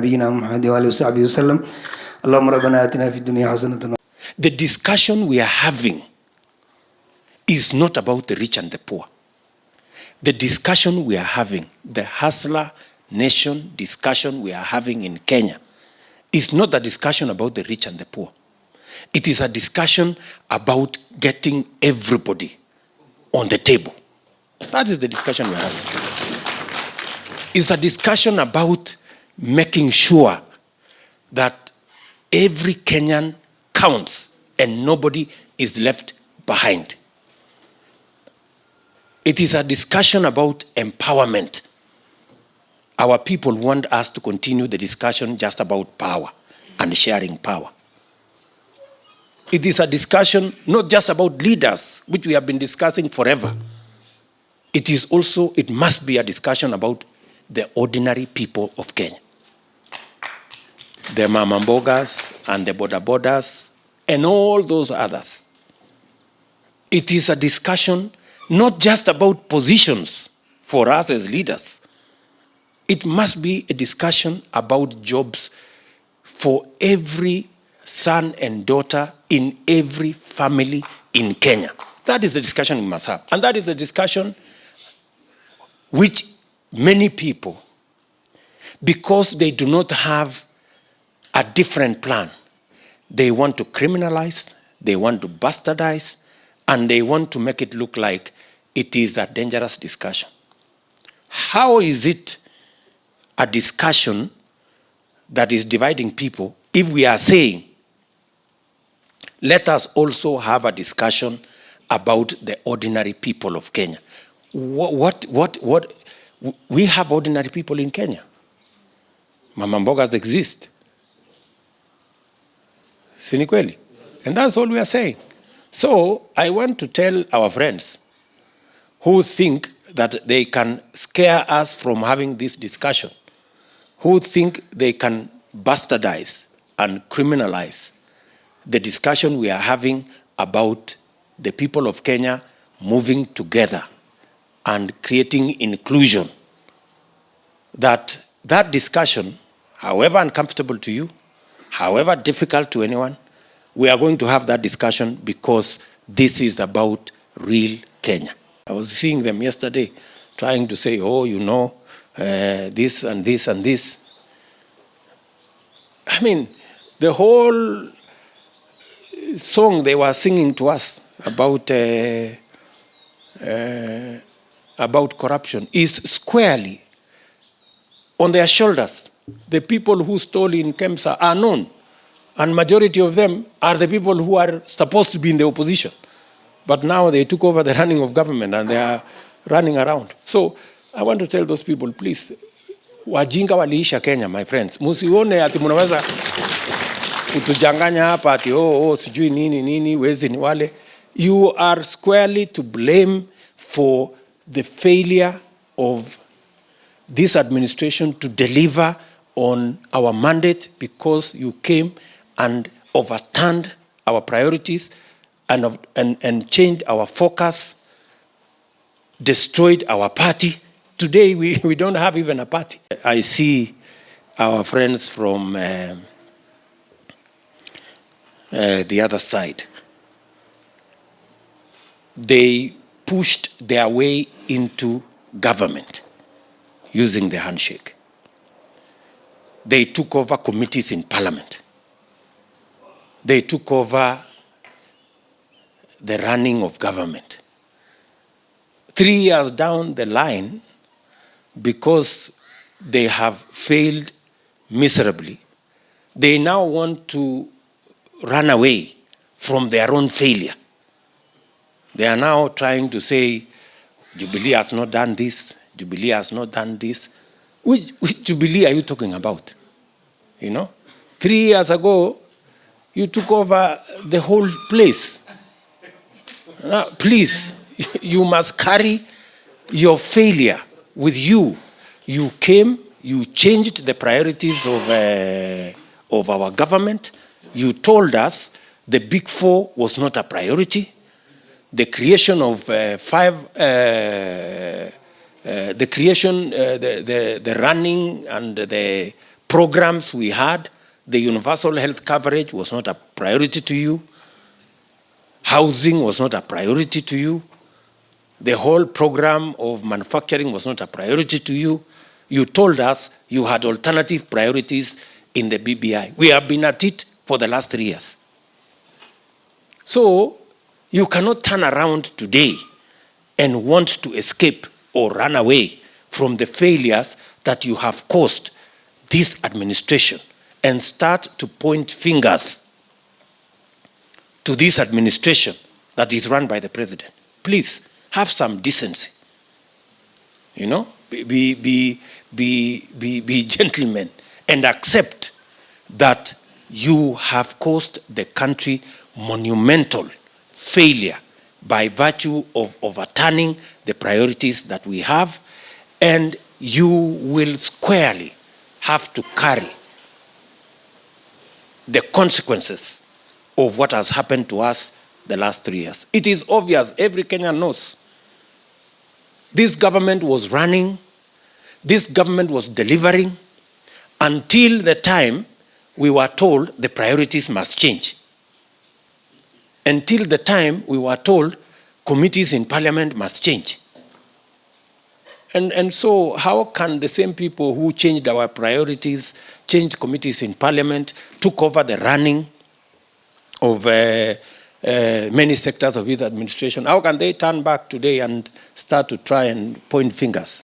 نبينا محمد وآله وصحبه وسلم اللهم ربنا آتنا في الدنيا حسنة. The discussion we are having is not about the rich and the poor. The discussion we are having, the hustler nation discussion we are having in Kenya, is not a discussion about the rich and the poor. It is a discussion about getting everybody on the table. That is the discussion we are having. It's a discussion about making sure that every Kenyan counts and nobody is left behind. It is a discussion about empowerment. Our people want us to continue the discussion just about power and sharing power. It is a discussion not just about leaders, which we have been discussing forever. It is also, it must be a discussion about the ordinary people of Kenya. The mamambogas and the bodabodas and all those others. It is a discussion not just about positions for us as leaders. It must be a discussion about jobs for every son and daughter in every family in Kenya. That is the discussion we must have. And that is the discussion which many people, because they do not have a different plan, they want to criminalize, they want to bastardize, and they want to make it look like it is a dangerous discussion. How is it a discussion that is dividing people if we are saying, let us also have a discussion about the ordinary people of Kenya? We have ordinary people in Kenya. Mamambogas exist. Si kweli? And that's all we are saying. So I want to tell our friends who think that they can scare us from having this discussion, who think they can bastardize and criminalize the discussion we are having about the people of Kenya moving together and creating inclusion, that discussion, however uncomfortable to you, however difficult to anyone, we are going to have that discussion because this is about real Kenya. I was seeing them yesterday trying to say, oh, you know, this and this and this. I mean, the whole song they were singing to us about corruption is squarely on their shoulders. The people who stole in Kemsa are known, and majority of them are the people who are supposed to be in the opposition. But now they took over the running of government and they are running around. So I want to tell those people, please, wajinga waliisha Kenya, my friends. Musione ati munaweza kutujanganya hapa ati sijui nini wezi ni wale. You are squarely to blame for the failure of this administration to deliver on our mandate because you came and overturned our priorities and changed our focus, destroyed our party. Today we don't have even a party. I see our friends from the other side. They pushed their way into government using the handshake. They took over committees in parliament. They took over the running of government. 3 years down the line, because they have failed miserably, they now want to run away from their own failure. They are now trying to say, Jubilee has not done this, Jubilee has not done this. Which Jubilee are you talking about? You know, 3 years ago, you took over the whole place. Now, please, you must carry your failure with you. You came, you changed the priorities of our government. You told us the Big Four was not a priority. The creation of the running and the programs we had, the universal health coverage was not a priority to you. Housing was not a priority to you. The whole program of manufacturing was not a priority to you. You told us you had alternative priorities in the BBI. We have been at it for the last 3 years. So you cannot turn around today and want to escape or run away from the failures that you have caused this administration and start to point fingers to this administration that is run by the president. Please, have some decency. You know, be gentlemen and accept that you have caused the country monumental failure by virtue of overturning the priorities that we have, and you will squarely have to carry the consequences of what has happened to us the last 3 years. It is obvious, every Kenyan knows. This government was running, this government was delivering until the time we were told the priorities must change. Until the time we were told committees in parliament must change. And so how can the same people who changed our priorities, changed committees in parliament, took over the running of many sectors of his administration, how can they turn back today and start to try and point fingers?